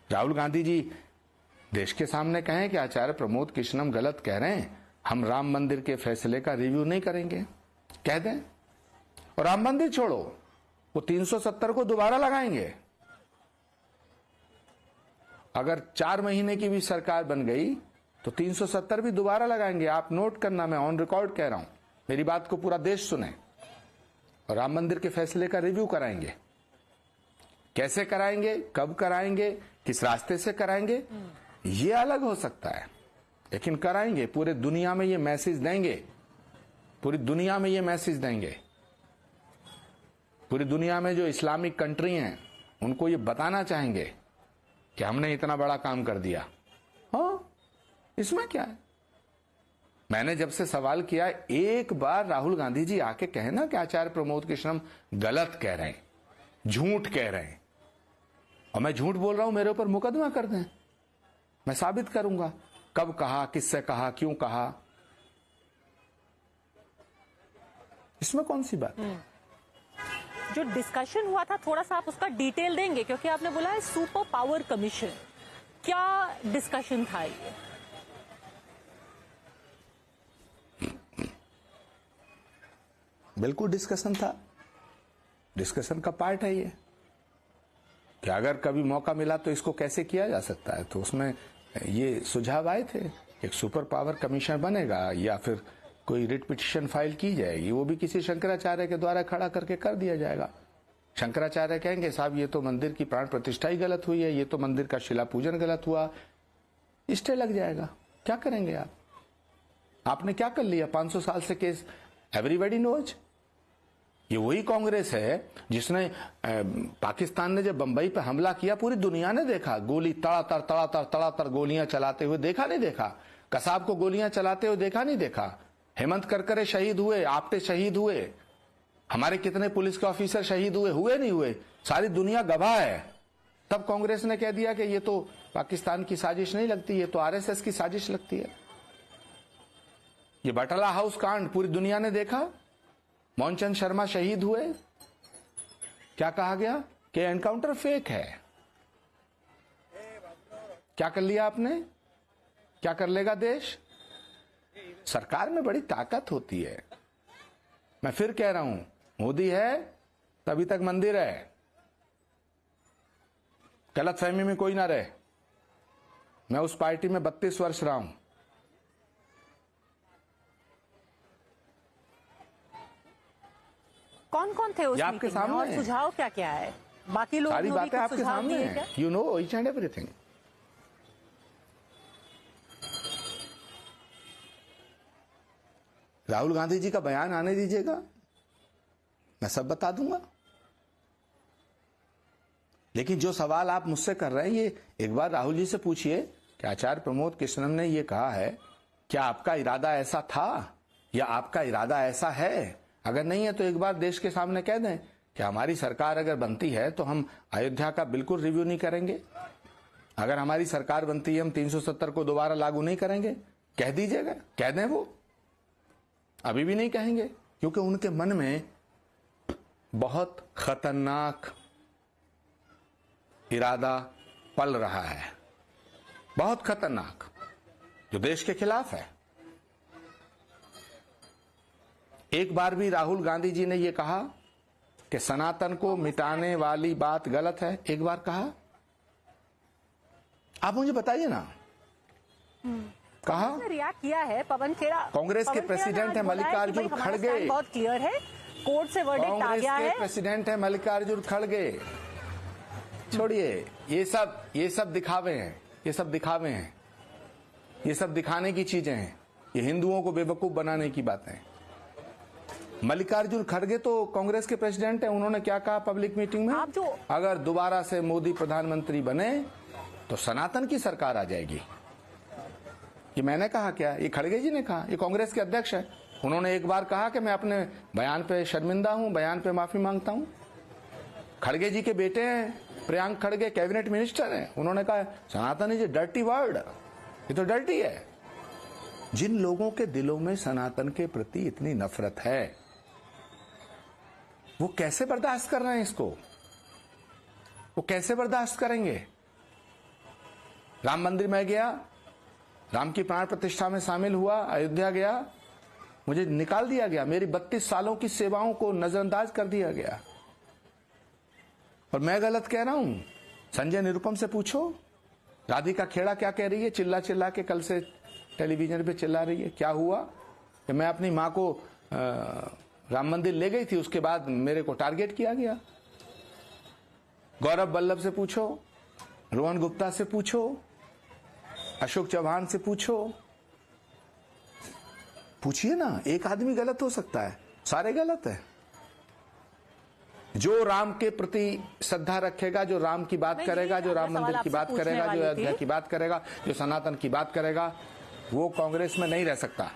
राहुल गांधी जी देश के सामने कहें कि आचार्य प्रमोद कृष्णम गलत कह रहे हैं, हम राम मंदिर के फैसले का रिव्यू नहीं करेंगे, कह दें। और राम मंदिर छोड़ो, वो 370 को दोबारा लगाएंगे। अगर 4 महीने की भी सरकार बन गई तो 370 भी दोबारा लगाएंगे। आप नोट करना, मैं ऑन रिकॉर्ड कह रहा हूं, मेरी बात को पूरा देश सुने। और राम मंदिर के फैसले का रिव्यू कराएंगे। कैसे कराएंगे, कब कराएंगे, किस रास्ते से कराएंगे, ये अलग हो सकता है, लेकिन कराएंगे। पूरे दुनिया में ये मैसेज देंगे, पूरी दुनिया में ये मैसेज देंगे। पूरी दुनिया में जो इस्लामिक कंट्री हैं उनको ये बताना चाहेंगे कि हमने इतना बड़ा काम कर दिया। हाँ, इसमें क्या है। मैंने जब से सवाल किया, एक बार राहुल गांधी जी आके कहे ना कि आचार्य प्रमोद कृष्णम गलत कह रहे हैं, झूठ कह रहे हैं, और मैं झूठ बोल रहा हूं, मेरे ऊपर मुकदमा कर दें, मैं साबित करूंगा कब कहा, किससे कहा, क्यों कहा। इसमें कौन सी बात। जो डिस्कशन हुआ था, थोड़ा सा आप उसका डिटेल देंगे, क्योंकि आपने बोला है सुपर पावर कमीशन, क्या डिस्कशन था ये? बिल्कुल डिस्कशन था, डिस्कशन का पार्ट है ये, कि अगर कभी मौका मिला तो इसको कैसे किया जा सकता है। तो उसमें ये सुझाव आए थे, एक सुपर पावर कमीशन बनेगा या फिर कोई रिट पिटीशन फाइल की जाएगी, वो भी किसी शंकराचार्य के द्वारा खड़ा करके कर दिया जाएगा। शंकराचार्य कहेंगे साहब ये तो मंदिर की प्राण प्रतिष्ठा ही गलत हुई है, ये तो मंदिर का शिला पूजन गलत हुआ, स्टे लग जाएगा। क्या करेंगे आप? आपने क्या कर लिया? 500 साल से केस, एवरीबॉडी नोज। ये वही कांग्रेस है जिसने पाकिस्तान ने जब बंबई पे हमला किया, पूरी दुनिया ने देखा, गोली तड़ातर गोलियां चलाते हुए देखा नहीं देखा? कसाब को गोलियां चलाते हुए देखा नहीं देखा? हेमंत करकरे शहीद हुए, आपटे शहीद हुए, हमारे कितने पुलिस के ऑफिसर शहीद हुए, हुए नहीं हुए? सारी दुनिया गवाह है। तब कांग्रेस ने कह दिया कि ये तो पाकिस्तान की साजिश नहीं लगती, ये तो आरएसएस की साजिश लगती है। ये बटाला हाउस कांड पूरी दुनिया ने देखा, मोहनचंद शर्मा शहीद हुए, क्या कहा गया कि एनकाउंटर फेक है। क्या कर लिया आपने? क्या कर लेगा देश? सरकार में बड़ी ताकत होती है। मैं फिर कह रहा हूं, मोदी है तभी तक मंदिर है। गलतफहमी में कोई ना रहे, मैं उस पार्टी में 32 वर्ष रहा हूं। कौन कौन थे उस आपके सामने और सुझाव क्या क्या है? बाकी लोग सारी बातें आपके सामने हैं, you know each and everything. Rahul Gandhi ji का बयान आने दीजिएगा, मैं सब बता दूंगा। लेकिन जो सवाल आप मुझसे कर रहे हैं, ये एक बार राहुल जी से पूछिए कि आचार्य प्रमोद कृष्णम ने ये कहा है, क्या आपका इरादा ऐसा था या आपका इरादा ऐसा है? अगर नहीं है तो एक बार देश के सामने कह दें कि हमारी सरकार अगर बनती है तो हम अयोध्या का बिल्कुल रिव्यू नहीं करेंगे। अगर हमारी सरकार बनती है हम 370 को दोबारा लागू नहीं करेंगे, कह दीजिएगा, कह दें। वो अभी भी नहीं कहेंगे क्योंकि उनके मन में बहुत खतरनाक इरादा पल रहा है, बहुत खतरनाक, जो देश के खिलाफ है। एक बार भी राहुल गांधी जी ने यह कहा कि सनातन को मिटाने वाली बात गलत है? एक बार कहा? आप मुझे बताइए ना। कहा? रिएक्ट किया है पवन खेड़ा, कांग्रेस के प्रेसिडेंट है मल्लिकार्जुन खड़गे, बहुत क्लियर है, कोर्ट से वर्डिक्ट आ गया है। कांग्रेस के प्रेसिडेंट है मल्लिकार्जुन खड़गे। छोड़िए ये सब दिखावे हैं, ये सब दिखावे हैं, ये सब दिखाने की चीजें हैं, ये हिंदुओं को बेवकूफ बनाने की बातें हैं। मल्लिकार्जुन खड़गे तो कांग्रेस के प्रेसिडेंट हैं, उन्होंने क्या कहा पब्लिक मीटिंग में? आप जो अगर दोबारा से मोदी प्रधानमंत्री बने तो सनातन की सरकार आ जाएगी। ये मैंने कहा क्या? ये खड़गे जी ने कहा, ये कांग्रेस के अध्यक्ष है। उन्होंने एक बार कहा कि मैं अपने बयान पे शर्मिंदा हूं, बयान पे माफी मांगता हूं। खड़गे जी के बेटे हैं प्रियांक खड़गे, कैबिनेट मिनिस्टर हैं, उन्होंने कहा सनातन इज ए डर्टी वर्ड, ये तो डर्टी है। जिन लोगों के दिलों में सनातन के प्रति इतनी नफरत है, वो कैसे बर्दाश्त कर रहे हैं इसको? वो कैसे बर्दाश्त करेंगे? राम मंदिर में गया, राम की प्राण प्रतिष्ठा में शामिल हुआ, अयोध्या गया, मुझे निकाल दिया गया, मेरी 32 सालों की सेवाओं को नजरअंदाज कर दिया गया। और मैं गलत कह रहा हूं? संजय निरुपम से पूछो, राधिका खेड़ा क्या कह रही है, चिल्ला चिल्ला के कल से टेलीविजन पे चिल्ला रही है। क्या हुआ कि मैं अपनी मां को राम मंदिर ले गई थी, उसके बाद मेरे को टारगेट किया गया। गौरव वल्लभ से पूछो, रोहन गुप्ता से पूछो, अशोक चौहान से पूछो, पूछिए ना। एक आदमी गलत हो सकता है, सारे गलत है। जो राम के प्रति श्रद्धा रखेगा, जो राम की बात करेगा, जो राम मंदिर की बात करेगा, जो अयोध्या की बात करेगा, जो सनातन की बात करेगा, वो कांग्रेस में नहीं रह सकता।